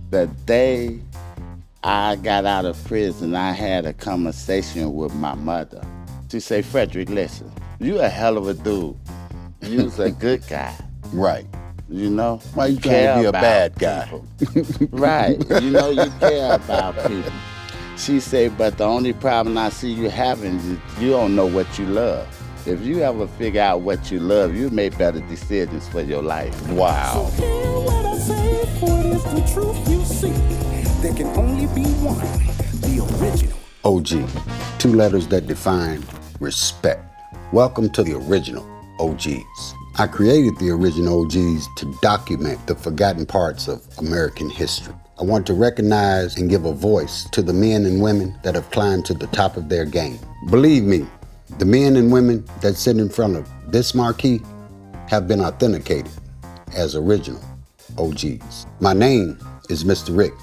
The day I got out of prison, I had a conversation with my mother. She said, Frederick, listen, you a hell of a dude. You's a good guy. Right. You know? Why you trying to be a bad guy? Right. You know, you care about people. She said, but the only problem I see you having is you don't know what you love. If you ever figure out what you love, you make better decisions for your life. Wow. So hear what I say, for it is the truth you see. There can only be one, the original. OG. 2 letters that define respect. Welcome to the original OGs. I created the original OGs to document the forgotten parts of American history. I want to recognize and give a voice to the men and women that have climbed to the top of their game. Believe me, the men and women that sit in front of this marquee have been authenticated as original OGs. My name is Mr. Rick.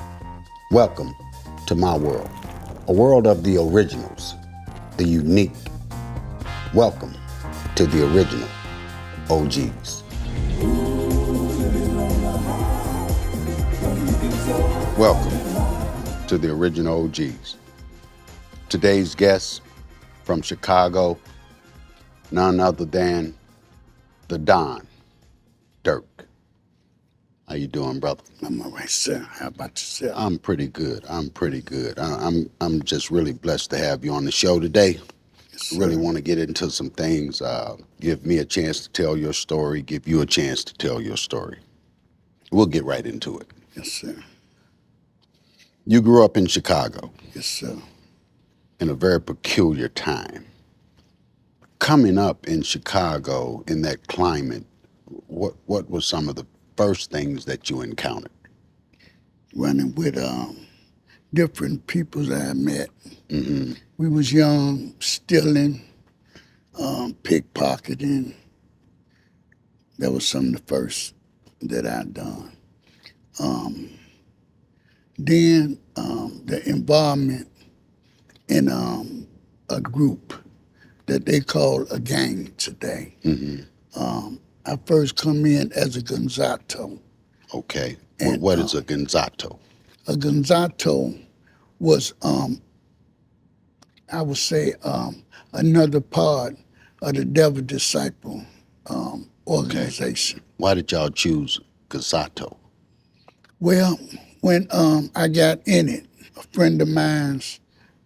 Welcome to my world, a world of the originals, the unique. Welcome to the original OGs. Welcome to the original OGs. Today's guest from Chicago, none other than the Don, Dirk. How you doing, brother? I'm all right, sir. How about yourself? I'm pretty good. I'm just really blessed to have you on the show today. Yes, I really sir. want to get into some things. Give me a chance to tell your story. Give you a chance to tell your story. We'll get right into it. Yes, sir. You grew up in Chicago Yes, sir. in a very peculiar time. Coming up in Chicago in that climate, what were some of the first things that you encountered? Running with different people that I met. Mm-hmm. We was young, stealing, pickpocketing. That was some of the first that I done. Then the involvement in a group that they call a gang today. Mm-hmm. I first come in as a gonzato. Okay. And, What is a gonzato? A gonzato was, I would say, another part of the Devil Disciple organization. Okay. Why did y'all choose gonzato? Well, when I got in it, a friend of mine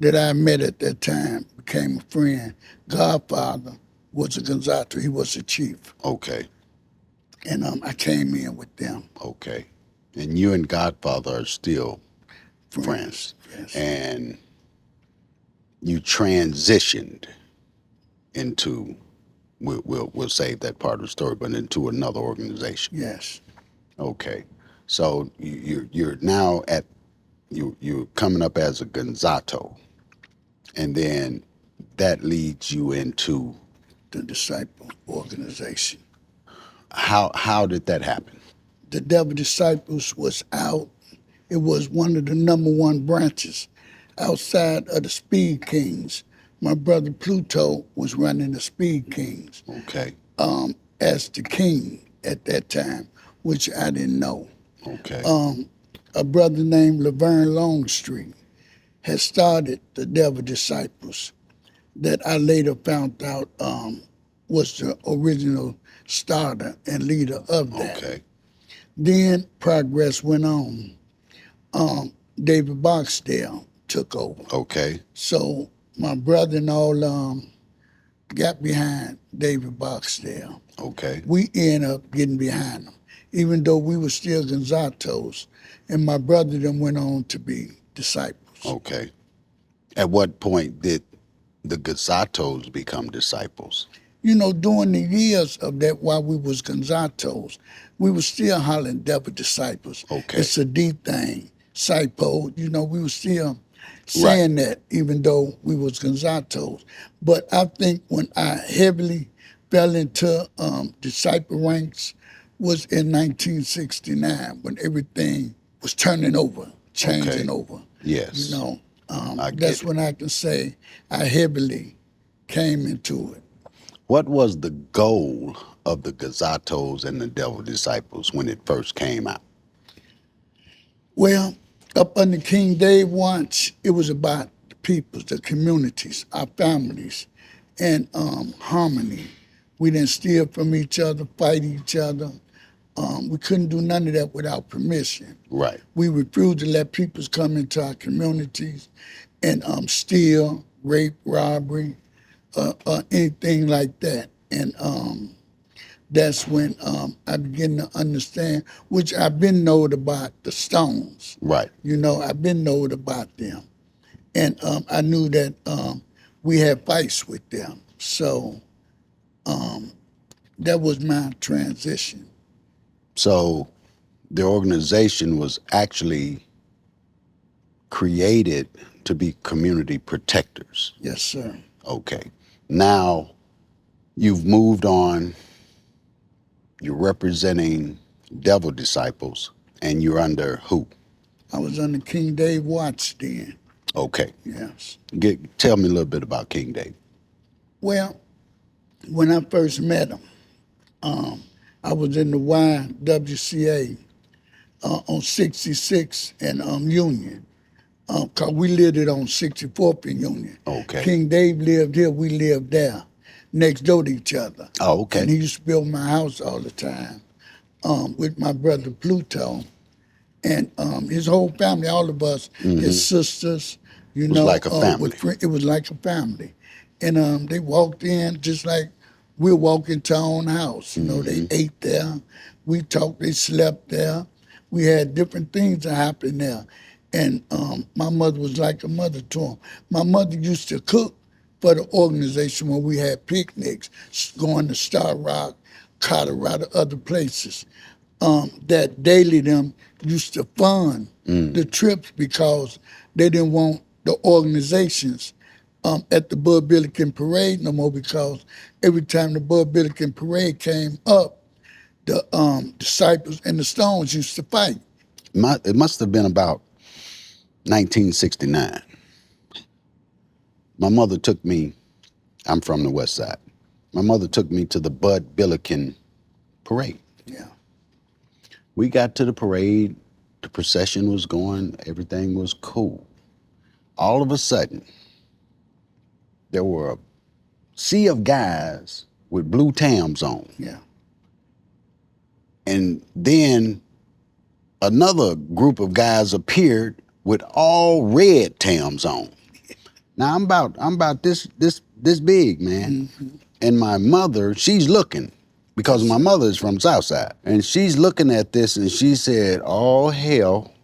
that I met at that time became a friend. Godfather was a gonzato. He was the chief. Okay. And I came in with them. Okay. And you and Godfather are still friends. Yes. And you transitioned into, we'll save that part of the story, but into another organization. Yes. Okay. So you're now you're coming up as a gonzato, and then that leads you into The Disciple organization. how did that happen? The Devil Disciples was out. It was one of the number one branches outside of the Speed Kings. My brother Pluto was running the Speed Kings Okay. as the king at that time, which I didn't know. Okay. A brother named Laverne Longstreet had started the Devil Disciples that I later found out was the original starter and leader of that. Okay. Then progress went on. David Boxdale took over. Okay. So my brother and all got behind David Boxdale. Okay. We ended up getting behind him, even though we were still Gonzatos, and my brother then went on to be disciples. Okay. At what point did the gonzatos become disciples? You know, during the years of that, while we was Gonzatos, we were still hollering Devil Disciples. Okay. It's a deep thing. Psycho, you know, we were still saying that, even though we was Gonzatos. But I think when I heavily fell into disciple ranks was in 1969, when everything was turning over, changing over. Yes. You know, I get that's it. when I can say I heavily came into it. What was the goal of the gonzatos and the devil disciples when it first came out? Well, up under King Dave once, it was about the peoples, the communities, our families, and harmony. We didn't steal from each other, fight each other. We couldn't do none of that without permission. Right. We refused to let peoples come into our communities and steal, rape, robbery, anything like that. And that's when I began to understand, which I've been knowed about the Stones. Right. You know, I've been knowed about them. And I knew that we had fights with them. So that was my transition. So the organization was actually created to be community protectors. Yes, sir. Okay. Now you've moved on. You're representing devil disciples, and you're under who? I was under King Dave Watts then. Okay. Yes. Tell me a little bit about King Dave. Well, when I first met him, I was in the YWCA on 66 and Union. Cause we lived it on 64th and Union. Okay. King Dave lived here, we lived there, next door to each other. Oh, okay. And he used to build my house all the time with my brother Pluto. And his whole family, all of us, his sisters, you know. It was like a family. It was like a family. And they walked in just like we'll walk into our own house. You know, they ate there, we talked, they slept there. We had different things that happened there. And my mother was like a mother to him. My mother used to cook for the organization when we had picnics, going to Star Rock, Colorado, other places. That daily them used to fund the trips because they didn't want the organizations at the Bud Billiken Parade no more, because every time the Bud Billiken Parade came up, the Disciples and the Stones used to fight. It must have been about 1969. My mother took me, I'm from the West Side. My mother took me to the Bud Billiken Parade. Yeah. We got to the parade, the procession was going, everything was cool. All of a sudden, there were a sea of guys with blue Tams on. Yeah. And then another group of guys appeared with all red Tams on. Now I'm about this big, man. And my mother, she's looking, because my mother is from Southside, and she's looking at this and she said, "Oh hell."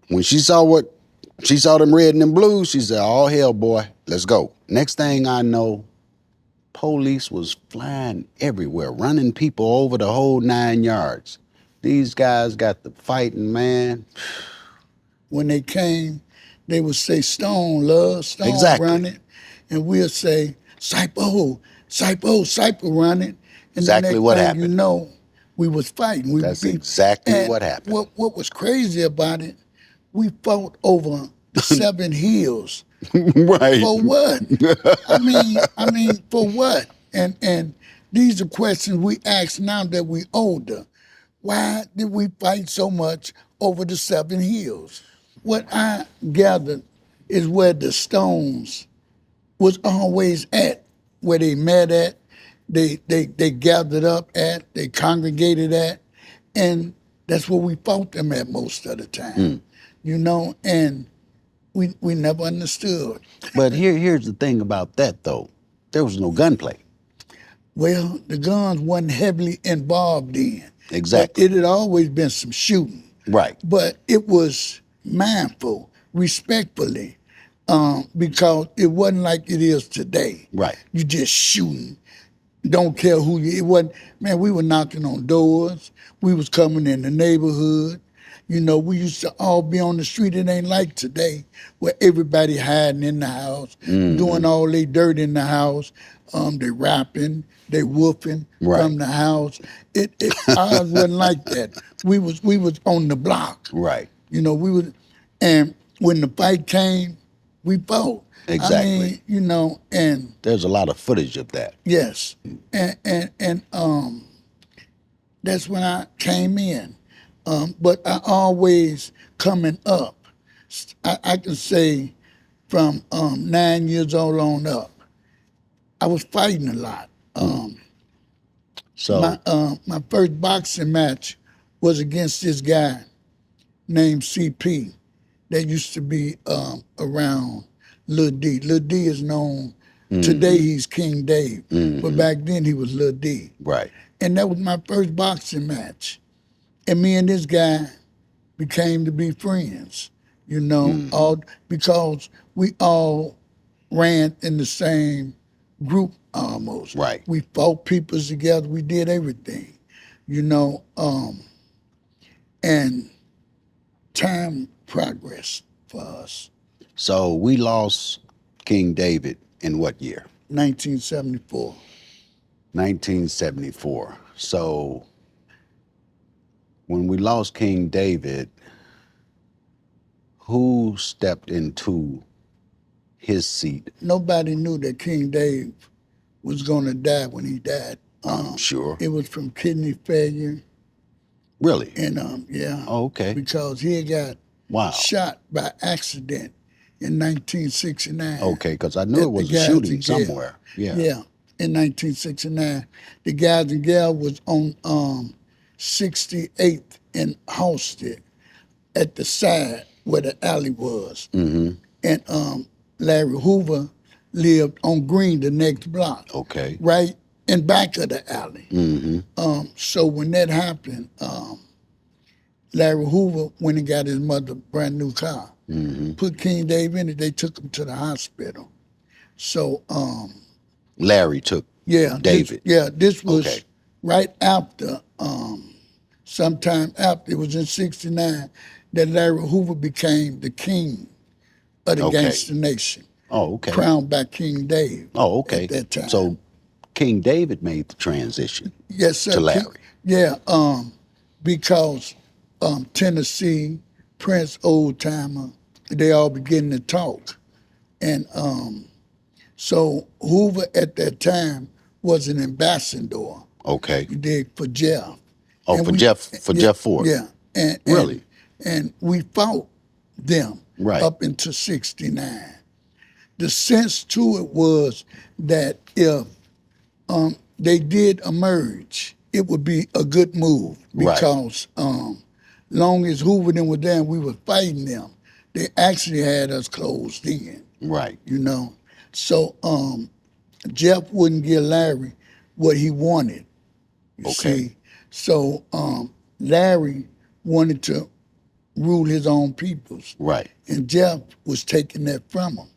When she saw them red and them blue, she said, "Oh hell, boy, let's go." Next thing I know, police was flying everywhere, running people over the whole 9 yards. These guys got the fighting, man. When they came, they would say, "Stone, love, Stone Exactly. running." And we'll say, "Sypo, Sypo, Sypo running." And Exactly then what thing happened. You know, we was fighting. That's exactly and what happened. What was crazy about it, we fought over the 7 hills. Right. For what? I mean, for what? And these are questions we ask now that we older. Why did we fight so much over the 7 hills? What I gathered is where the Stones was always at, where they met at, they gathered up at, they congregated at, and that's where we fought them at most of the time. You know, and we never understood. But here's the thing about that, though. There was no gunplay. Well, the guns wasn't heavily involved in. Exactly. But it had always been some shooting. Right. But it was mindful, respectfully, because it wasn't like it is today. Right. You just shooting. Don't care who you, it wasn't, man, we were knocking on doors. We was coming in the neighborhood. You know, we used to all be on the street. It ain't like today where everybody hiding in the house, doing all they dirt in the house. They rapping, they whooping from the house. Ours wasn't like that. We was on the block. Right. You know, and when the fight came, we fought. Exactly. I mean, you know, and there's a lot of footage of that. yes, and that's when I came in. But I always coming up, I can say from 9 years old on up, I was fighting a lot. So My first boxing match was against this guy named CP that used to be around Lil D. Lil D is known, today he's King Dave, but back then he was Lil D. right. And that was my first boxing match. And me and this guy became to be friends, all because we all ran in the same group almost. Right. We fought people together, we did everything, and time progressed for us. So we lost King David in what year? 1974. 1974. So when we lost King David, who stepped into his seat? Nobody knew that King Dave was going to die when he died. I'm sure. It was from kidney failure. Really? And yeah. Oh, okay. Because he had got Wow. shot by accident in 1969. Okay, because I knew it was a shooting somewhere. Yeah. Yeah, in 1969. The Guys and Gals was on 68th and Halsted at the side where the alley was. Mm-hmm. And Larry Hoover lived on Green, the next block. Okay. Right in back of the alley. Mm-hmm. So when that happened, Larry Hoover went and got his mother a brand new car. Mm-hmm. Put King Dave in it, they took him to the hospital. So Larry took David. This was Okay. right after, sometime after, it was in 69, that Larry Hoover became the king of the Okay. gangster nation. Oh, okay. Crowned by King Dave. Oh, okay. At that time. So King David made the transition. Yes, sir. To Larry. Because Tennessee, Prince, Old Timer, they all beginning to talk. And so Hoover at that time was an ambassador. Okay. You dig, for Jeff. Oh, And for we- Jeff Ford. Yeah. And Really? And we fought them Right. up into 69. The sense to it was that if they did emerge, it would be a good move Right. because long as Hoover and them were there and we were fighting them, they actually had us closed in, Right. So Jeff wouldn't give Larry what he wanted, you Okay. see. So Larry wanted to rule his own peoples. Right. And Jeff was taking that from him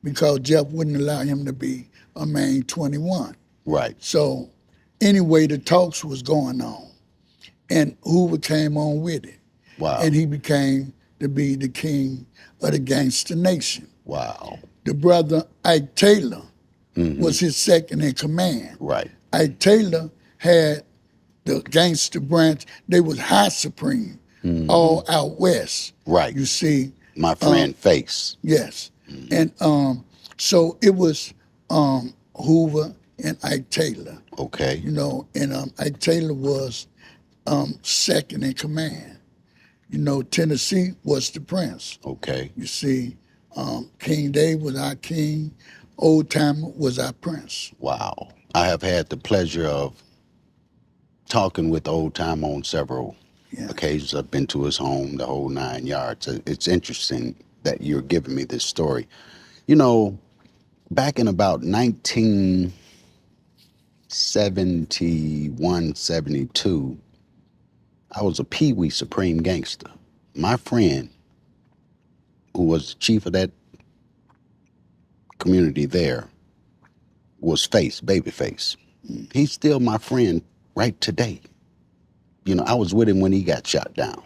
because Jeff wouldn't allow him to be a main 21. Right. So anyway, the talks was going on. And Hoover came on with it. Wow. And he became to be the king of the gangster nation. Wow. The brother Ike Taylor Mm-hmm. was his second in command. Right. Ike Taylor had the gangster branch. They was high supreme, all out west. Right. You see, My friend Face. yes. And so it was Hoover and Ike Taylor, Okay. and Ike Taylor was second in command. Tennessee was the prince. Okay. You see, King Dave was our king, Old Timer was our prince. Wow. I have had the pleasure of talking with Old Time on several occasions. I've been to his home, the whole 9 yards. It's interesting that you're giving me this story. Back in about 1971, 72, I was a Pee Wee Supreme Gangster. My friend, who was the chief of that community there, was Babyface. He's still my friend right today. I was with him when he got shot down.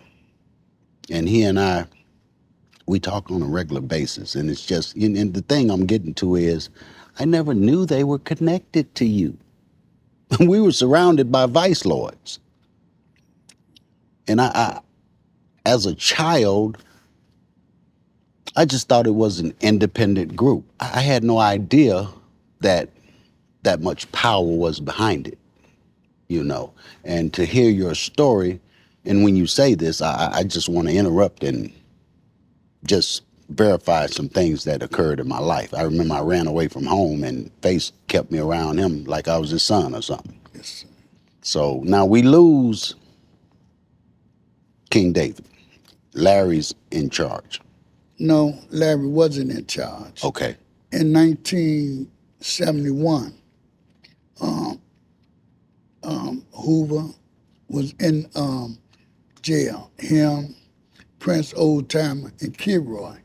And he and I, we talk on a regular basis. And it's just, and the thing I'm getting to is, I never knew they were connected to you. We were surrounded by vice lords. And I, as a child, I just thought it was an independent group. I had no idea that much power was behind it, And to hear your story, and when you say this, I just want to interrupt and just verified some things that occurred in my life. I remember I ran away from home and Face kept me around him like I was his son or something. Yes, sir. So now we lose King David. Larry's in charge. No, Larry wasn't in charge. Okay. In 1971, Hoover was in jail. Him, Prince Oldtimer, and Kilroy.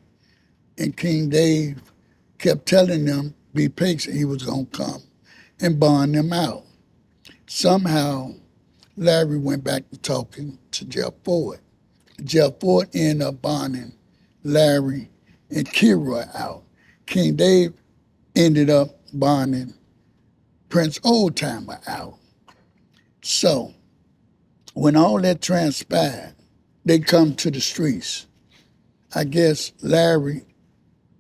And King Dave kept telling them, be patient, he was going to come and bond them out. Somehow, Larry went back to talking to Jeff Ford. Jeff Ford ended up bonding Larry and Kilroy out. King Dave ended up bonding Prince Oldtimer out. So, when all that transpired, they come to the streets. I guess Larry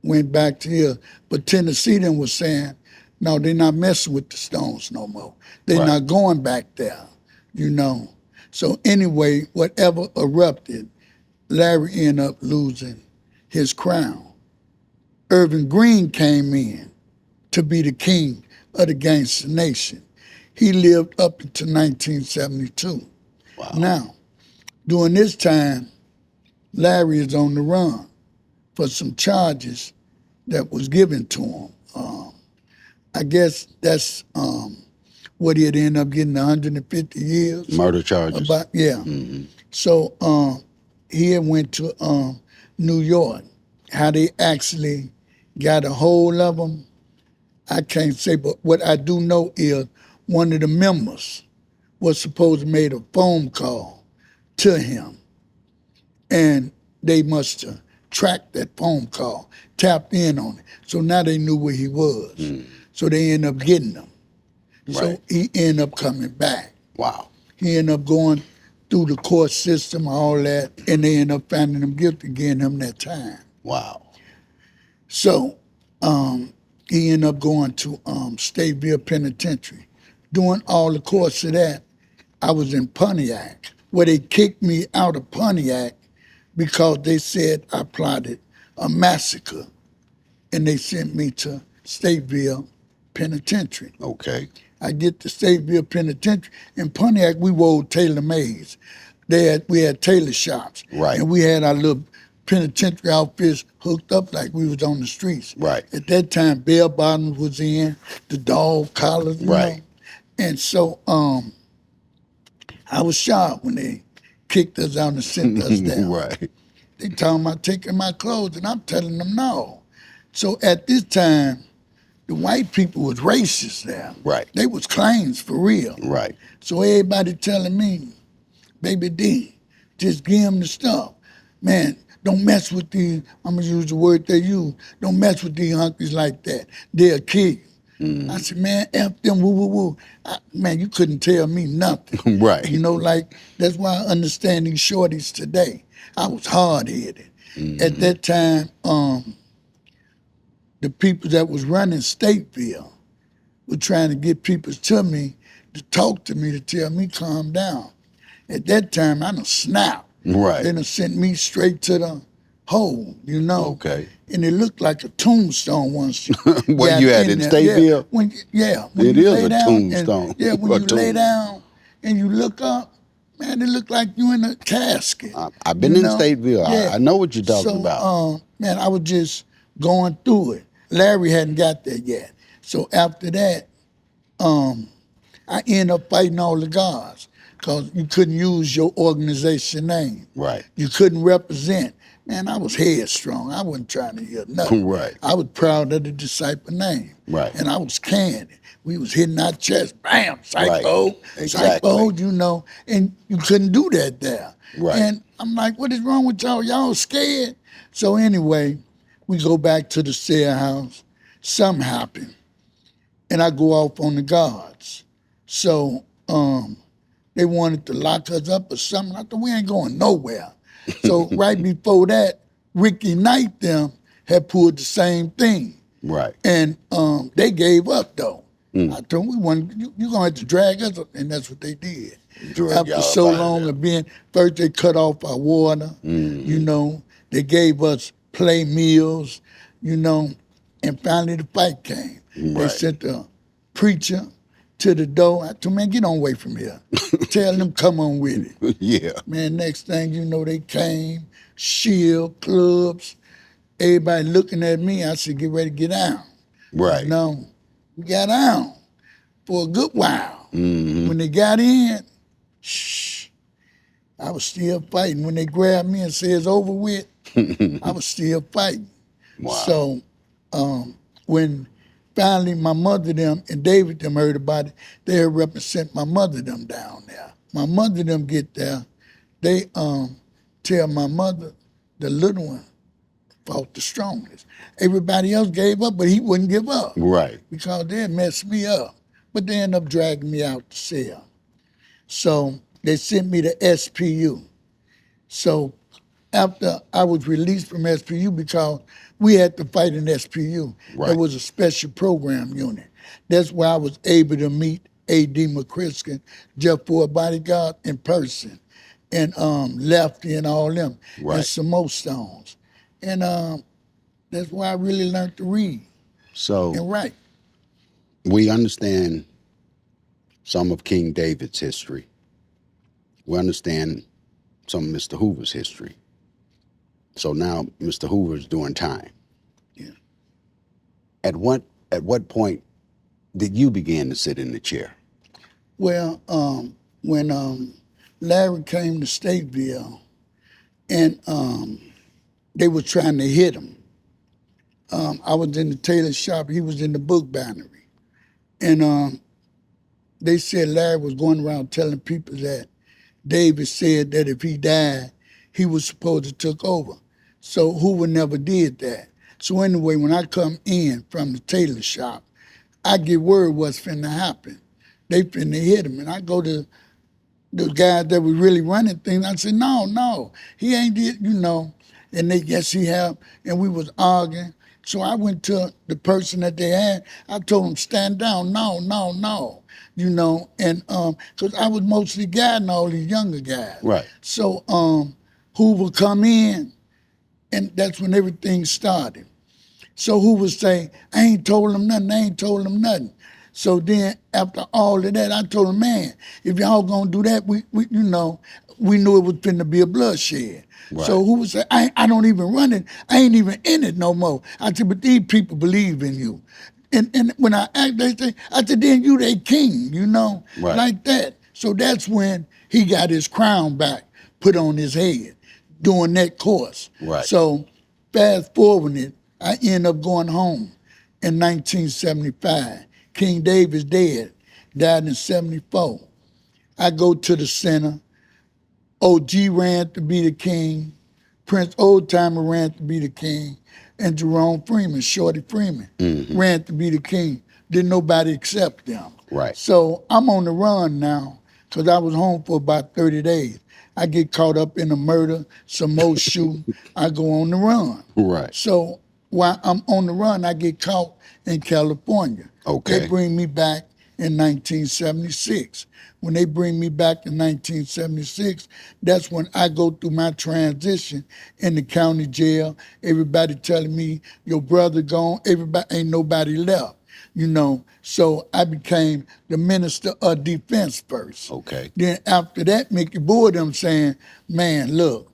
went back to here, but Tennessee then was saying, no, they're not messing with the Stones no more. They're not going back there, you know. So anyway, whatever erupted, Larry ended up losing his crown. Irving Green came in to be the king of the gangster nation. He lived up until 1972. Wow. Now, during this time, Larry is on the run for some charges that was given to him. I guess that's what he'd end up getting 150 years. Murder charges. So he had went to New York. How they actually got a hold of him, I can't say, but what I do know is one of the members was supposed to make a phone call to him, and they must have tracked that phone call, tapped in on it. So now they knew where he was. So they ended up getting him. So he ended up coming back. Wow. He ended up going through the court system, all that, and they ended up finding him guilty, getting him that time. Wow. So he ended up going to Stateville Penitentiary. During all the course of that, I was in Pontiac, where they kicked me out of Pontiac because they said I plotted a massacre, and they sent me to Stateville Penitentiary. Okay. I get to Stateville Penitentiary. In Pontiac, we wore tailor-mades. We had tailor shops. Right. And we had our little penitentiary outfits hooked up like we was on the streets. Right. At that time, bell bottoms was in, the dog collars, you know. And so I was shocked when they kicked us out and sent us down. Right. They talking about taking my clothes, and I'm telling them no. So at this time, the white people was racist there. Right. They was claims for real. Right. So everybody telling me, baby D, just give them the stuff. Man, don't mess with these, I'm gonna use the word they use, don't mess with these hunkies like that. They'll kill you. I said, man, F them, woo, woo, woo. Man, you couldn't tell me nothing. Right. You know, like, that's why I understand these shorties today. I was hard-headed. At that time, the people that was running Stateville were trying to get people to me to talk to me, to tell me calm down. At that time, I done snapped. Right. They done sent me straight to the hole, you know. Okay. And it looked like a tombstone once. What you had in Stateville? When it you is lay a down tombstone. And, when you lay down and you look up, man, it looked like you in a casket. I've been in Stateville. I know what you're talking about. Man, I was just going through it. Larry hadn't got there yet. So after that, I ended up fighting all the guards because you couldn't use your organization name. Right. You couldn't represent. Man, I was headstrong. I wasn't trying to hear nothing. Right. I was proud of the disciple name. Right. And I was candid. We was hitting our chest, bam, psycho, Right. Exactly. psycho, you know, and you couldn't do that there. Right. And I'm like, what is wrong with y'all? Y'all scared? So anyway, we go back to the cell house. Something happened. And I go off on the guards. So they wanted to lock us up or something. I thought, we ain't going nowhere. So right before that, Ricky Knight them had pulled the same thing. Right. And they gave up though. I told them, you're gonna have to drag us up, and that's what they did. After so long of being, first they cut off our water, you know, they gave us play meals, you know, and finally the fight came. They Right. sent the preacher to the door. I told, man, get on away from here. Tell them come on with it. Yeah. Man, next thing you know, they came, shield, clubs, everybody looking at me. I said, get ready to get down. Right. You know, we got down for a good while. Mm-hmm. When they got in, shh, I was still fighting. When they grabbed me and said it's over with, I was still fighting. Wow. So when finally my mother them and David them heard about it, they represent my mother them down there. My mother them get there, they tell my mother, the little one fought the strongest. Everybody else gave up, but he wouldn't give up. Right. Because they had messed me up. But they ended up dragging me out the cell. So they sent me to SPU. So after I was released from SPU, because we had to fight in SPU, Right. there was a special program unit. That's where I was able to meet A.D. McCriskin, Jeff Ford Bodyguard in person, and Lefty and all them, Right. and some more Stones. And that's why I really learned to read So and write. we understand some of King David's history. We understand some of Mr. Hoover's history. So now Mr. Hoover's doing time. Yeah. At what point did you begin to sit in the chair? Well, when Larry came to Stateville and they were trying to hit him, I was in the tailor shop, he was in the book bindery. And they said Larry was going around telling people that David said that if he died, he was supposed to took over. So Hoover never did that. So anyway, when I come in from the tailor shop, I get word what's finna happen. They finna hit him. And I go to the guys that was really running things. I said, no, he ain't did, you know. And they, yes, he have. And we was arguing. So I went to the person that they had. I told him, stand down. No. You know, and because I was mostly guiding all these younger guys. Right. So Hoover come in, and that's when everything started. So Hoover say, I ain't told him nothing. So then after all of that, I told him, man, if y'all gonna do that, we you know, we knew it was finna be a bloodshed. Right. So Hoover said, I don't even run it. I ain't even in it no more. I said, but these people believe in you. And when I act, they say, I said, then you they king, you know, Right. like that. So that's when he got his crown back, put on his head, doing that course. Right. So fast forwarding, I end up going home in 1975. King David's dead, died in 74. I go to the center. OG ran to be the king. Prince Oldtimer ran to be the king. And Jerome Freeman, Shorty Freeman, ran to be the king. Didn't nobody accept them. Right. So I'm on the run now because I was home for about 30 days. I get caught up in a murder, some more shooting. I go on the run. Right. So while I'm on the run, I get caught in California. Okay. They bring me back in 1976. When they bring me back in 1976, that's when I go through my transition in the county jail. Everybody telling me, your brother gone, everybody, ain't nobody left, you know. So I became the minister of defense first. Okay. Then after that, Mickey Boydum saying, man, look,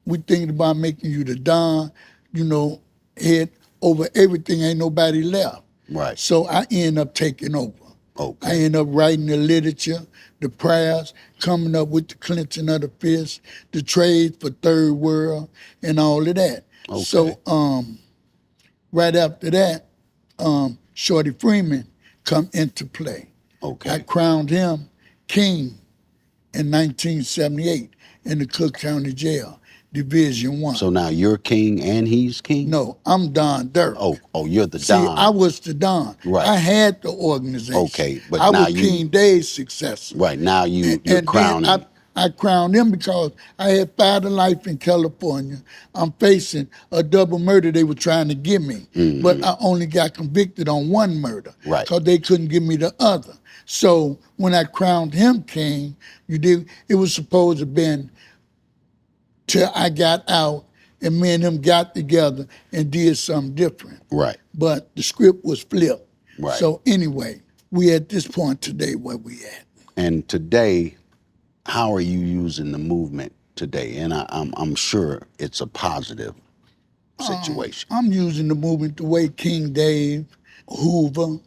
we thinking about making you the Don, you know, head over everything, ain't nobody left. Right. So I end up taking over. Okay. I end up writing the literature, the prayers, coming up with the clenching of the fist, the trade for third world, and all of that. Okay. So right after that, Shorty Freeman come into play. Okay. I crowned him king in 1978 in the Cook County Jail, Division 1. So now you're king and he's king? No, I'm Don Dirk. Oh, you're the See, Don. I was the Don. Right. I had the organization. Okay, but I now was you- King Dave's successor. Right, now you're And crowning. then I crowned him because I had fight of life in California. I'm facing a double murder they were trying to give me. But I only got convicted on one murder. Right. Because they couldn't give me the other. So when I crowned him king, it was supposed to have been till I got out and me and him got together and did something different. Right. But the script was flipped. Right. So anyway, we at this point today where we at. And today, how are you using the movement today? And I'm sure it's a positive situation. I'm using the movement the way King Dave, Hoover,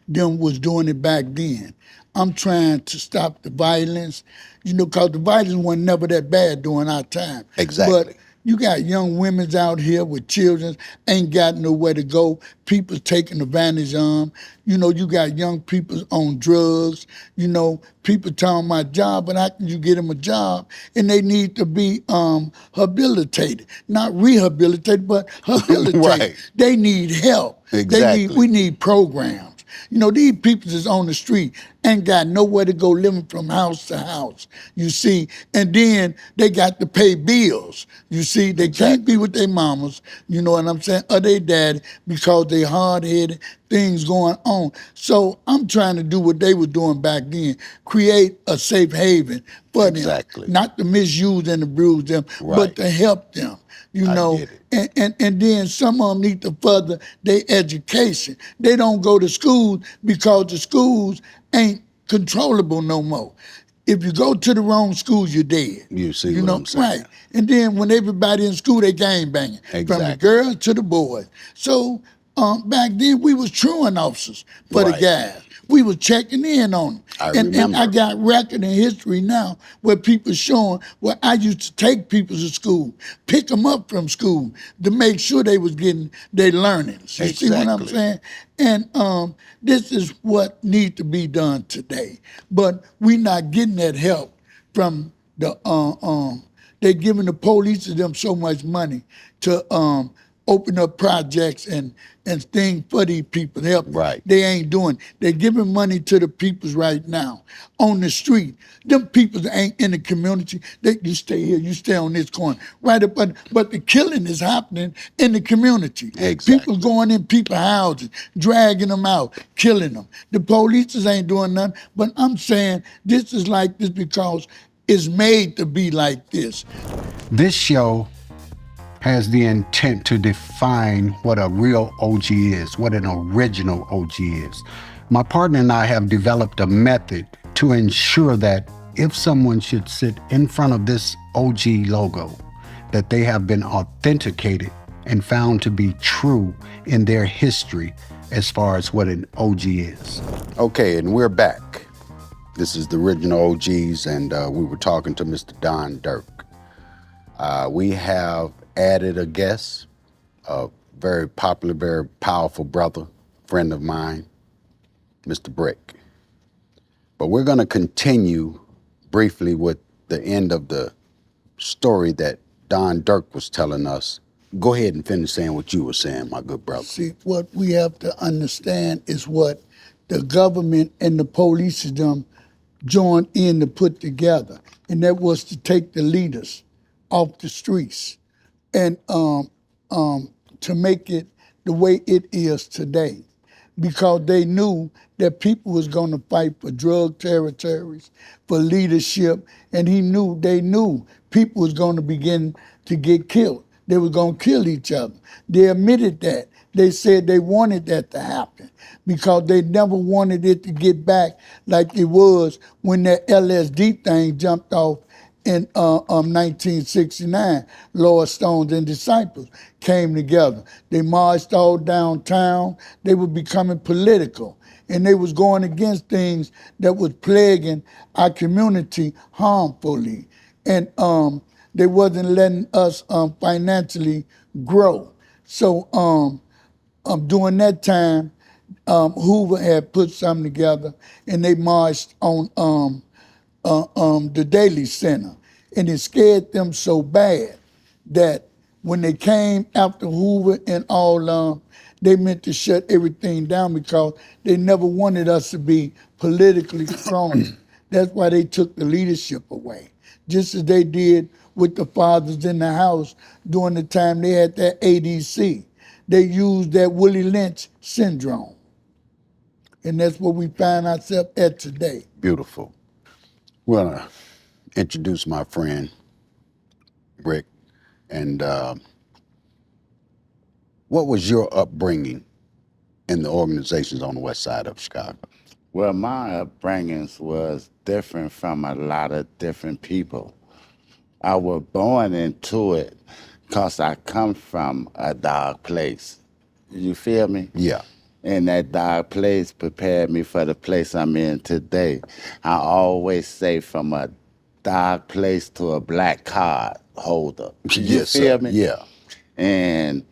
them was doing it back then. I'm trying to stop the violence, because the violence wasn't never that bad during our time. Exactly. But you got young women out here with children, ain't got nowhere to go. People taking advantage of them. You got young people on drugs. People talking about job, but how can you get them a job? And they need to be habilitated, not rehabilitated, but habilitated. Right. They need help. Exactly. We need programs. These people is on the street, ain't got nowhere to go, living from house to house, you see. And then they got to pay bills, you see. They can't be with their mamas, you know what I'm saying, or their daddy, because they hard-headed, things going on. So I'm trying to do what they were doing back then, create a safe haven for them. Not to misuse and abuse them, but to help them. And then some of them need to further their education. They don't go to school because the schools ain't controllable no more. If you go to the wrong schools, you're dead. You see what I'm saying? Right. And then when everybody in school, they gang banging. From the girls to the boys. So back then, we was truant officers for the guys. We was checking in on them. And I got record in history now where people showing where I used to take people to school, pick them up from school to make sure they was getting their learnings. You see what I'm saying? And this is what needs to be done today. But we not getting that help from the, they giving the police to them so much money to open up projects and things for these people to help. Right. They ain't doing. They're giving money to the peoples right now on the street. Them people ain't in the community. You stay here, you stay on this corner. Right up, but the killing is happening in the community. Exactly. People going in people's houses, dragging them out, killing them. The police ain't doing nothing. But I'm saying this is like this because it's made to be like this. This show has the intent to define what a real OG is, what an original OG is. My partner and I have developed a method to ensure that if someone should sit in front of this OG logo, that they have been authenticated and found to be true in their history as far as what an OG is. Okay, and we're back. This is the original OGs, and we were talking to Mr. Don Dirk. We have added a guest, a very popular, very powerful brother, friend of mine, Mr. Brick. But we're going to continue briefly with the end of the story that Don Dirk was telling us. Go ahead and finish saying what you were saying, my good brother. See, what we have to understand is what the government and the police them joined in to put together, and that was to take the leaders off the streets and to make it the way it is today, because they knew that people was going to fight for drug territories, for leadership, and they knew people was going to begin to get killed. They were going to kill each other. They admitted that. They said they wanted that to happen because they never wanted it to get back like it was when that LSD thing jumped off in 1969. Lord Stones and Disciples came together. They marched all downtown. They were becoming political, and they was going against things that was plaguing our community harmfully. And they wasn't letting us financially grow. So during that time, Hoover had put something together, and they marched on the Daily Center, and it scared them so bad that when they came after Hoover and all, they meant to shut everything down because they never wanted us to be politically strong. That's why they took the leadership away, just as they did with the fathers in the house during the time they had that ADC. They used that Willie Lynch syndrome, and that's what we find ourselves at today. Beautiful. Well, introduce my friend, Rick, and What was your upbringing in the organizations on the west side of Chicago? Well, my upbringings was different from a lot of different people. I was born into it because I come from a dark place. You feel me? Yeah. And that dark place prepared me for the place I'm in today. I always say from a dark place to a black card holder. You Yes, feel sir. me? Yeah. And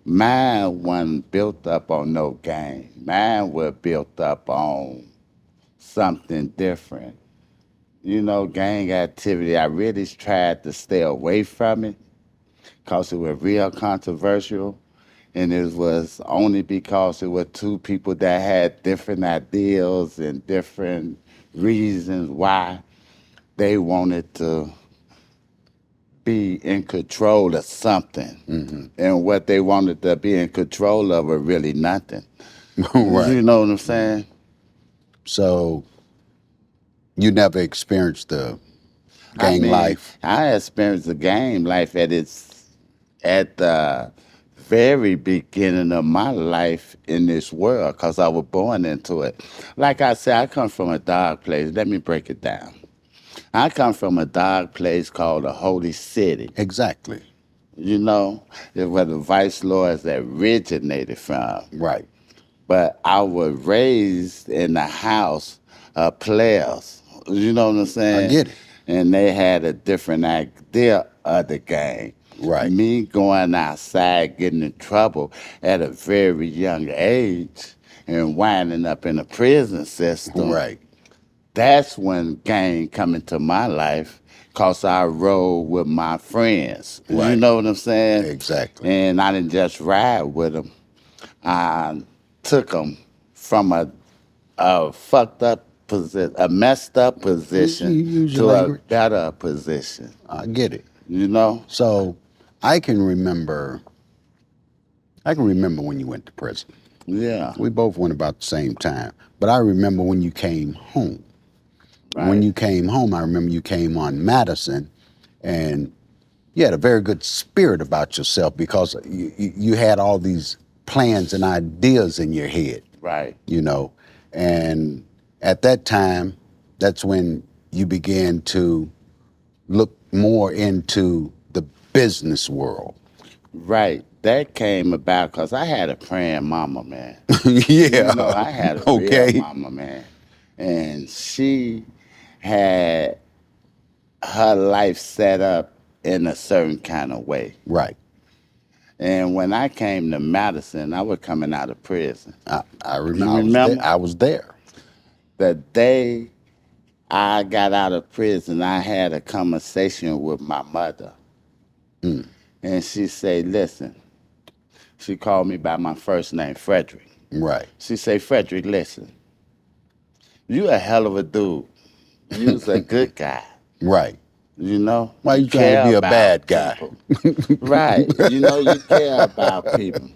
mine wasn't built up on no game. Mine was built up on something different. You know, gang activity, I really tried to stay away from it because it was real controversial. And it was only because it were two people that had different ideals and different reasons why they wanted to be in control of something. And what they wanted to be in control of was really nothing. Right. You know what I'm saying? So you never experienced the gang life? I experienced the gang life at the very beginning of my life in this world because I was born into it. Like I said, I come from a dark place. Let me break it down. I come from a dark place called the Holy City. Exactly. You know, it's where the vice lords originated from. Right. But I was raised in the house of players. You know what I'm saying? I get it. And they had a different idea of the game. Right. Me going outside, getting in trouble at a very young age and winding up in a prison system. Right. That's when gang come into my life because I rode with my friends. You Right. know what I'm saying? Exactly. And I didn't just ride with them. I took them from a fucked up position, a messed up position use your to a language. better position. I get it. You know? So I can remember when you went to prison. Yeah. We both went about the same time. But I remember when you came home. Right. When you came home, I remember you came on Madison, and you had a very good spirit about yourself because you had all these plans and ideas in your head. Right. You know, and at that time, that's when you began to look more into the business world. Right. That came about because I had a praying mama, man. Yeah. You know, I had a real mama, man. And she had her life set up in a certain kind of way. Right. And when I came to Madison, I was coming out of prison. I remember. You remember? I was there. The day I got out of prison, I had a conversation with my mother. And she said, listen, she called me by my first name, Frederick. Right. She said, Frederick, listen, you a hell of a dude. You's a good guy. Right. You know? Why you trying to care be a about bad guy? people. Right. You know, you care about people.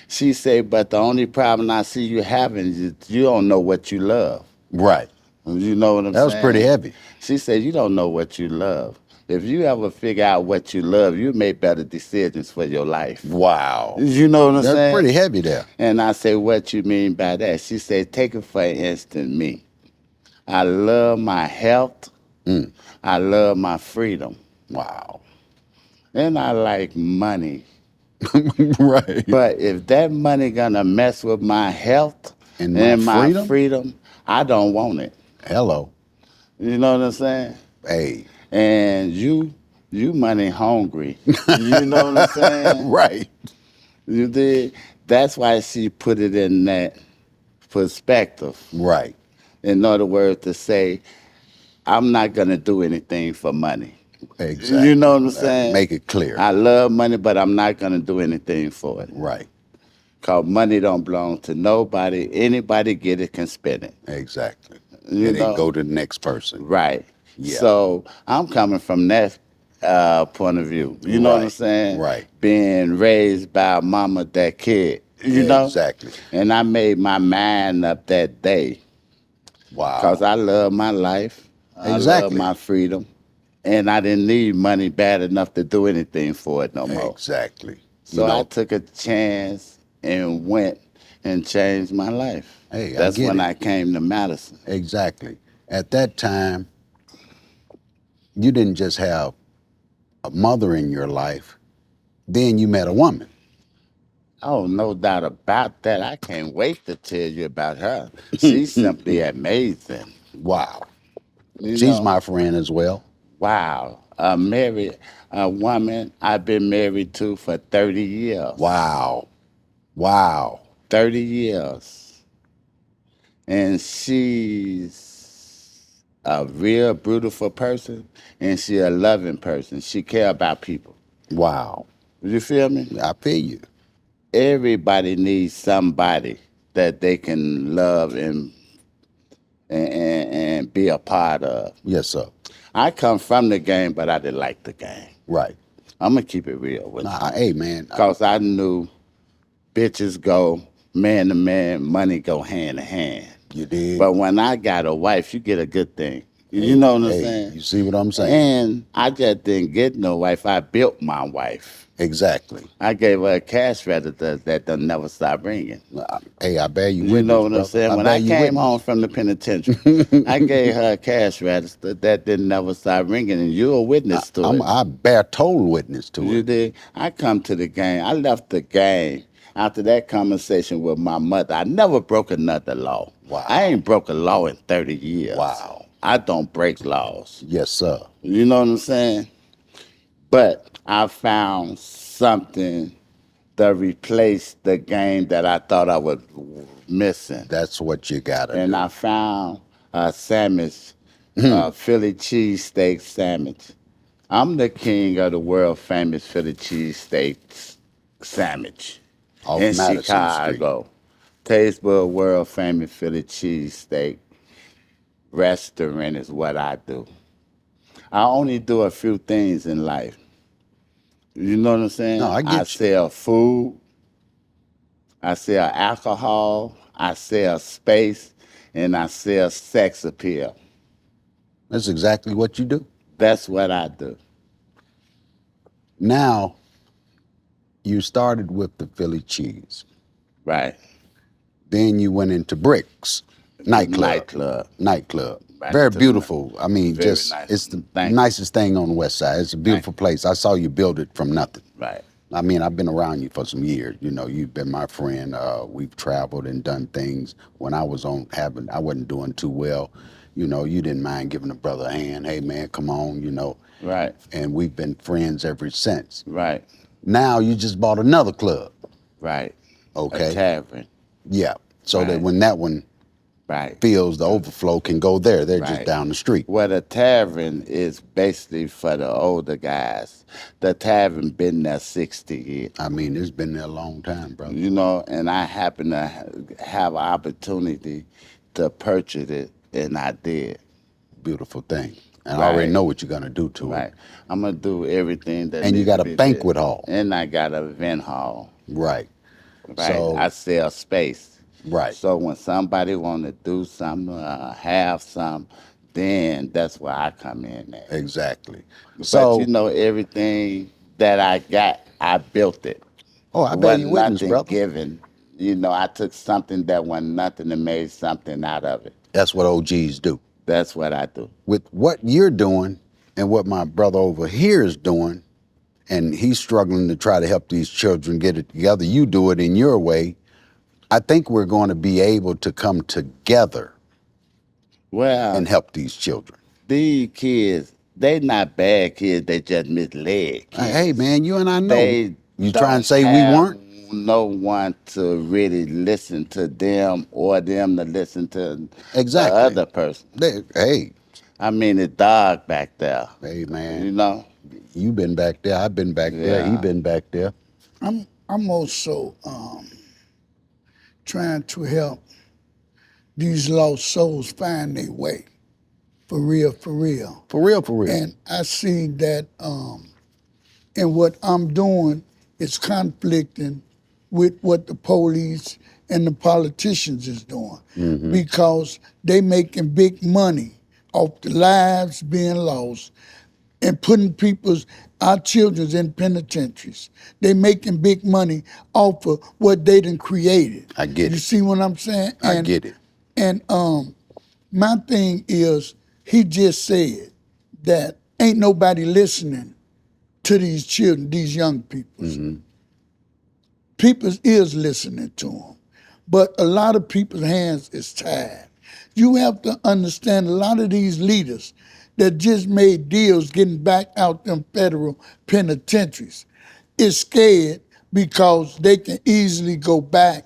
She said, but the only problem I see you having is you don't know what you love. Right. You know what I'm That saying? was pretty heavy. She said, you don't know what you love. If you ever figure out what you love, you make better decisions for your life. Wow. You know what I'm saying? That's pretty heavy there. And I said, what you mean by that? She said, take it for instance, me. I love my health. I love my freedom. Wow. And I like money. Right. But if that money gonna mess with my health And my freedom, I don't want it. Hello. You know what I'm saying? Hey. And you money hungry. You know what I'm saying? Right. You did. That's why she put it in that perspective. Right. In other words, to say, I'm not gonna do anything for money. Exactly. You know what I'm saying? Make it clear. I love money, but I'm not gonna do anything for it. Right. Cause money don't belong to nobody. Anybody get it can spend it. Exactly. You And know? then go to the next person. Right. Yeah. So I'm coming from that point of view. You know what I'm Right, saying? right. Being raised by a mama, that kid. You know? Exactly. And I made my mind up that day. Wow. Because I love my life. I love Exactly. my freedom. And I didn't need money bad enough to do anything for it no more. Exactly. So I took a chance and went and changed my life. Hey, I That's get when it. I came to Madison. Exactly. At that time, you didn't just have a mother in your life, then you met a woman. Oh, no doubt about that. I can't wait to tell you about her. She's simply amazing. Wow. You She's know, my friend as well. wow. A woman I've been married to for 30 years. Wow. Wow. 30 years. And she's a real beautiful person, and she a loving person. She care about people. Wow. You feel me? I feel you. Everybody needs somebody that they can love and be a part of. Yes, sir. I come from the game, but I didn't like the game. Right. I'm gonna keep it real with you. Hey, man. Cause I knew bitches go man to man, money go hand to hand. You did. But when I got a wife, you get a good thing. You know what I'm saying? You see what I'm saying? And I just didn't get no wife. I built my wife. Exactly. I gave her a cash register that they'll never stop ringing. Hey, I bear you You witness, know what I'm brother. saying? When bear I you came witness. home from the penitentiary, I gave her a cash register that didn't never stop ringing, and you're a witness to it. I bear total witness to You it. did. I come to the game. I left the game after that conversation with my mother. I never broke another law. Wow. I ain't broke a law in 30 years. Wow. I don't break laws. Yes, sir. You know what I'm saying? But I found something to replace the game that I thought I was missing. That's what you gotta And do. I found a sandwich, Philly cheesesteak sandwich. I'm the king of the world famous Philly cheesesteak sandwich Off in Madison Chicago. Tastebud world famous Philly cheesesteak restaurant is what I do. I only do a few things in life. You know what I'm saying? No, I get you. Sell food, I sell alcohol, I sell space, and I sell sex appeal. That's exactly what you do. That's what I do. Now, you started with the Philly cheese. Right. Then you went into Bricks Nightclub. Right Very into the beautiful. I mean, Very just nice. it's the Thank you. nicest thing on the west side. It's a beautiful place. I saw you build it from nothing. Right. I mean, I've been around you for some years. You know, you've been my friend. We've traveled and done things. When I was I wasn't doing too well. You know, you didn't mind giving a brother a hand. Hey, man, come on. You know. Right. And we've been friends ever since. Right. Now you just bought another club. Right. Okay. A tavern. Yeah. So that Right. when that one Right. feels the overflow can go there. They're just Right. down the street. Well, the tavern is basically for the older guys. The tavern been there 60 years. I mean, it's been there a long time, brother. You know, and I happen to have an opportunity to purchase it, and I did. Beautiful thing. And I already Right. know what you're gonna do to Right. it. I'm gonna do everything that. And you needs got to a be banquet did. hall. And I got a event hall. Right. Right. So- I sell space. Right. So when somebody want to do something, have something, then that's where I come in at. Exactly. But So, you know, everything that I got, I built it. I bear you Wasn't witness, nothing brother. given. You know, I took something that wasn't nothing and made something out of it. That's what OGs do. That's what I do. With what you're doing and what my brother over here is doing, and he's struggling to try to help these children get it together, you do it in your way. I think we're going to be able to come together Well, and help these children. these kids, they not bad kids. They just misled kids. Hey, man, you and I know. They You try and don't say we have weren't? No one to really listen to them or them to listen to Exactly. the other person. Hey, I mean, the dog back there. hey, man. You know? You been back there. I've been back there. He Yeah. been back there. I'm also trying to help these lost souls find their way, for real, for real. For real, for real. And I see that, and what I'm doing is conflicting with what the police and the politicians is doing, because they making big money off the lives being lost. and putting our children's in penitentiaries. They making big money off of what they done created. I get You it. see what I'm saying? I get it. And my thing is, he just said that ain't nobody listening to these children, these young people. People is listening to them, but a lot of people's hands is tied. You have to understand a lot of these leaders that just made deals getting back out them federal penitentiaries is scared because they can easily go back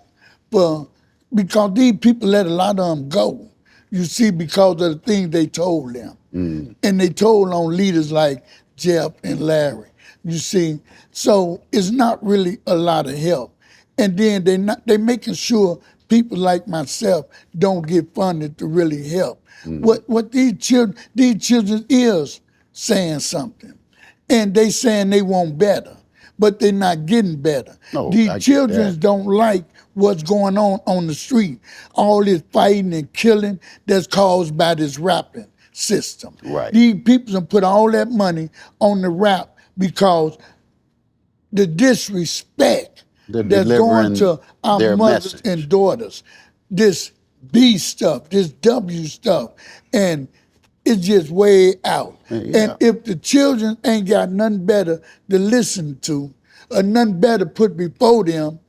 because these people let a lot of them go. You see, because of the things they told them. And they told on leaders like Jeff and Larry. You see, so it's not really a lot of help. And then they making sure people like myself don't get funded to really help. What these children is saying something. And they saying they want better, but they're not getting better. No, I These get children that. don't like what's going on the street. All this fighting and killing that's caused by this rapping system. Right. These people have put all that money on the rap because the disrespect They're that's going delivering to our their mothers message. and daughters, this B stuff, this W stuff, and it's just way out. Yeah. And if the children ain't got nothing better to listen to, or nothing better put before them,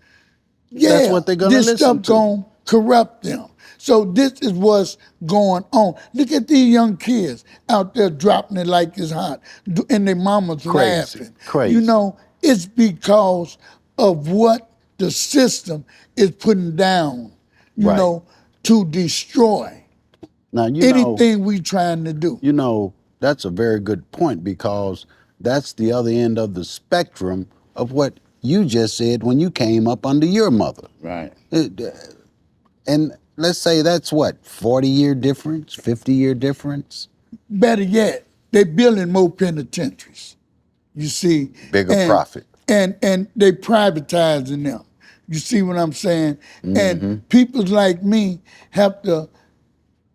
That's what they're gonna this listen stuff to. gonna corrupt them. So this is what's going on. Look at these young kids out there dropping it like it's hot, and their mamas Crazy, laughing. crazy. You know, it's because of what the system is putting down, you Right. know, to destroy Now, you know, anything we trying to do. you know, that's a very good point because that's the other end of the spectrum of what you just said when you came up under your mother. Right. And let's say that's what, 40-year difference, 50-year difference? Better yet, they building more penitentiaries. You see, Bigger profit. and they privatizing them. You see what I'm saying? Mm-hmm. And people like me have to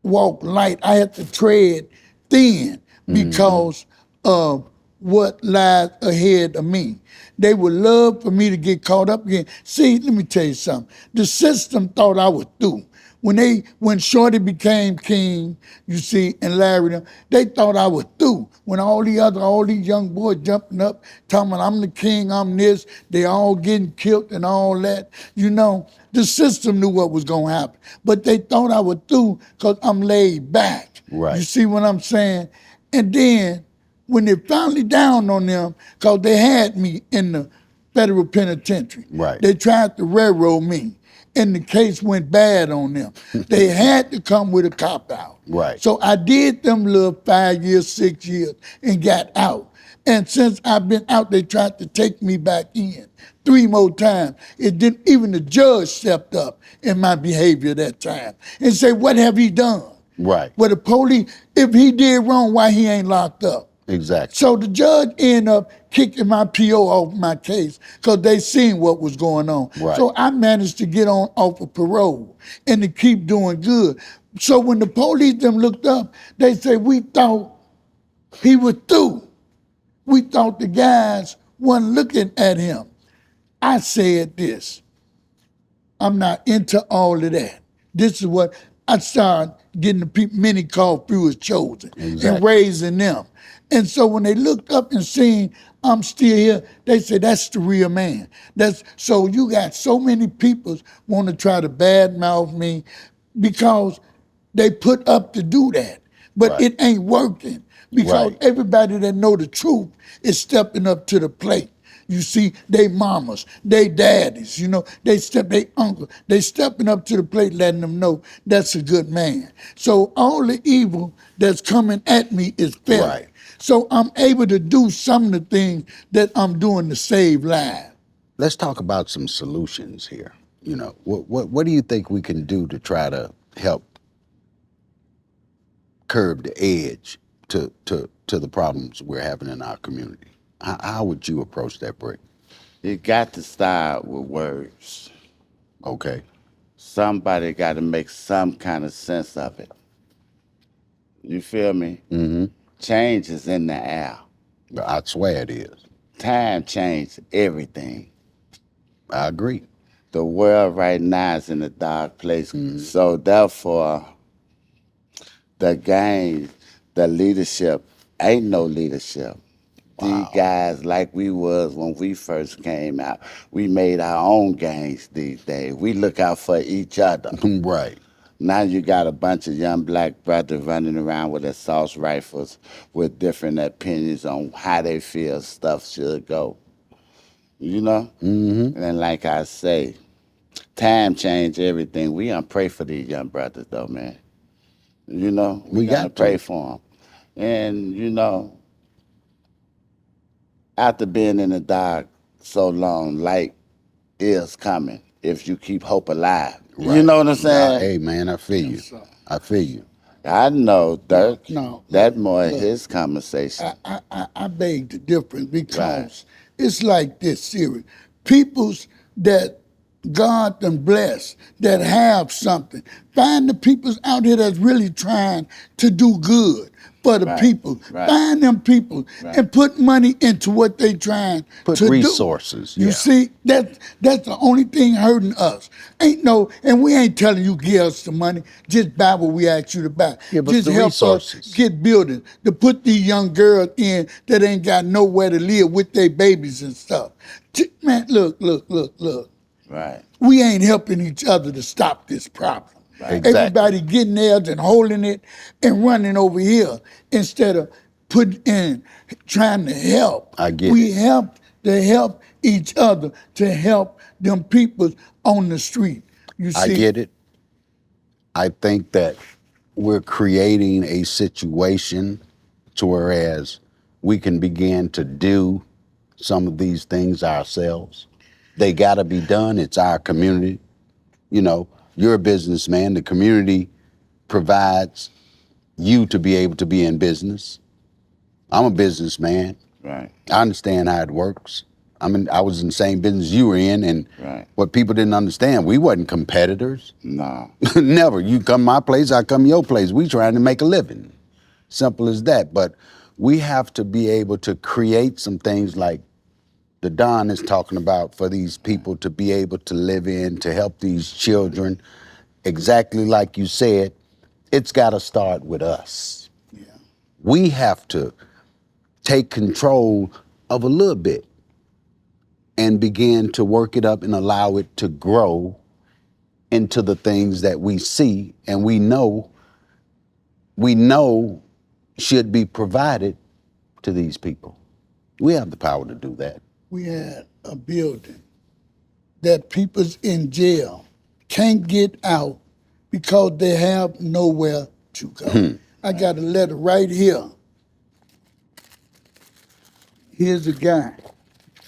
walk light. I have to tread thin because of what lies ahead of me. They would love for me to get caught up again. See, let me tell you something. The system thought I was through. When Shorty became king, you see, and Larry, them, they thought I was through. When all these young boys jumping up, talking about I'm the king, I'm this, they all getting killed and all that. You know, the system knew what was gonna happen. But they thought I was through because I'm laid back. Right. You see what I'm saying? And then when they finally down on them, because they had me in the federal penitentiary. Right. They tried to railroad me, and the case went bad on them. They had to come with a cop-out. Right. So I did them little 5 years, 6 years, and got out. And since I've been out, they tried to take me back in 3 more times. It didn't, even the judge stepped up in my behavior that time and said, what have he done? Right. Well, the police, if he did wrong, why he ain't locked up? Exactly. So the judge ended up kicking my PO off my case because they seen what was going on. Right. So I managed to get on off of parole and to keep doing good. So when the police them looked up, they said, we thought he was through. We thought the guys weren't looking at him. I said this, I'm not into all of that. This is what I started getting the people many called few as chosen Exactly. and raising them. And so when they looked up and seen I'm still here, they said, that's the real man. So you got so many people want to try to badmouth me because they put up to do that. But Right. it ain't working because Right. everybody that know the truth is stepping up to the plate. You see, they mamas, they daddies, you know, they uncle, they stepping up to the plate, letting them know that's a good man. So all the evil that's coming at me is failing. Right. So I'm able to do some of the things that I'm doing to save lives. Let's talk about some solutions here. You know, what do you think we can do to try to help curb the edge to the problems we're having in our community? How would you approach that, Brick? You got to start with words. Okay. Somebody got to make some kind of sense of it. You feel me? Mm-hmm. Change is in the air. I swear it is. Time changed everything. I agree. The world right now is in a dark place. So therefore, the gang, the leadership, ain't no leadership. These guys, like we was when we first came out, we made our own gangs these days. We look out for each other. Right. Now you got a bunch of young black brothers running around with assault rifles with different opinions on how they feel stuff should go. You know? Mm-hmm. And like I say, time changed everything. We gonna pray for these young brothers though, man. You know? We gotta got to. pray for them. And, you know, after being in the dark so long, light is coming if you keep hope alive. You Right. know what I'm saying? Hey, man, I feel you. I feel you. I know, Dirk. No, that more look, his conversation. I beg the difference because it's like this series. Peoples that God done bless, that have something. Find the peoples out here that's really trying to do good for the people. Find them people and put money into what they trying Put to resources. do. You see, that's the only thing hurting us. Ain't no, and we ain't telling you give us the money. Just buy what we ask you to buy. Give us Just the help resources. us get buildings to put these young girls in that ain't got nowhere to live with their babies and stuff. Man, look. Right. We ain't helping each other to stop this problem. Exactly. Everybody getting theirs and holding it and running over here instead of trying to help. I get we it. help to help each other to help them people on the street. You see? I get it. I think that we're creating a situation to whereas we can begin to do some of these things ourselves. They got to be done. It's our community. You know, you're a businessman. The community provides you to be able to be in business. I'm a businessman. Right. I understand how it works. I was in the same business you were in, and what people didn't understand, we wasn't competitors. No. Never. You come my place, I come your place. We trying to make a living. Simple as that. But we have to be able to create some things like the Don is talking about for these people to be able to live in, to help these children. Exactly like you said, it's got to start with us. Yeah. We have to take control of a little bit and begin to work it up and allow it to grow into the things that we see and we know should be provided to these people. We have the power to do that. We had a building that people's in jail can't get out because they have nowhere to go. I got a letter right here. Here's a guy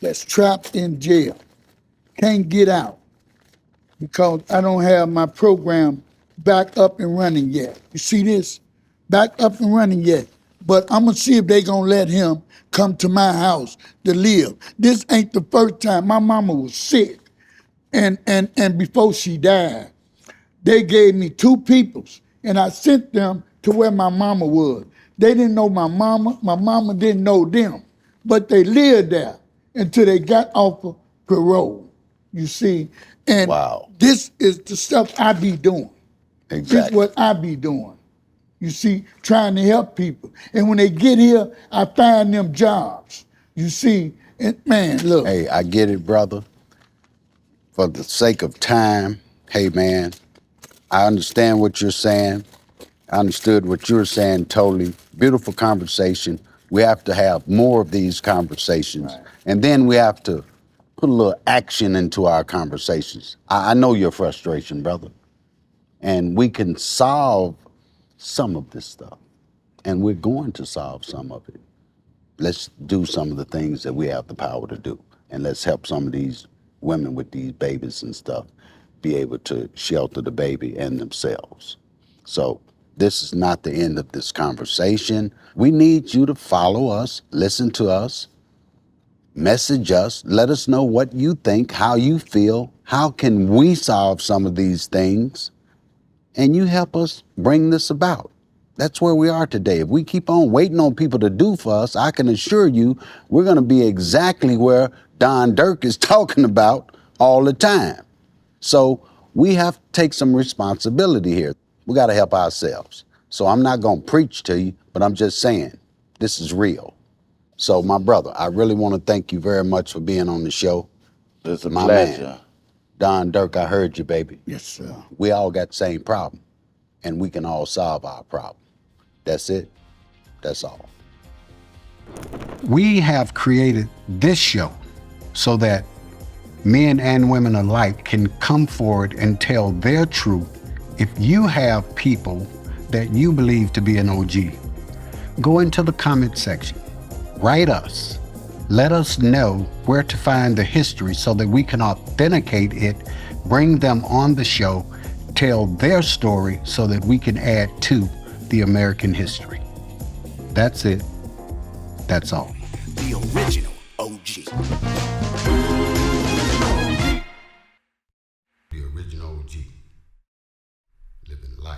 that's trapped in jail, can't get out because I don't have my program back up and running yet. You see this? Back up and running yet. But I'm gonna see if they gonna let him come to my house to live. This ain't the first time. My mama was sick, and before she died, they gave me two peoples, and I sent them to where my mama was. They didn't know my mama didn't know them, but they lived there until they got off of parole, you see? And this is the stuff I be doing. Exactly. This is what I be doing, you see, trying to help people. And when they get here, I find them jobs, you see? And man, look. Hey, I get it, brother. For the sake of time, hey, man, I understand what you're saying. I understood what you're saying totally. Beautiful conversation. We have to have more of these conversations. Right. And then we have to put a little action into our conversations. I know your frustration, brother. And we can solve some of this stuff. And we're going to solve some of it. Let's do some of the things that we have the power to do. And let's help some of these women with these babies and stuff be able to shelter the baby and themselves. So this is not the end of this conversation. We need you to follow us, listen to us, message us, let us know what you think, how you feel, how can we solve some of these things, and you help us bring this about. That's where we are today. If we keep on waiting on people to do for us, I can assure you we're going to be exactly where Dirk is talking about all the time. So we have to take some responsibility here. We got to help ourselves. So I'm not going to preach to you, but I'm just saying this is real. So my brother, I really want to thank you very much for being on the show. It's a My pleasure. man, Dirk, I heard you, baby. Yes, sir. We all got the same problem, and we can all solve our problem. That's it. That's all. We have created this show so that men and women alike can come forward and tell their truth. If you have people that you believe to be an OG, go into the comment section, write us, let us know where to find the history so that we can authenticate it, bring them on the show, tell their story so that we can add to the American history. That's it. That's all. The original OG. The original OG. Living life.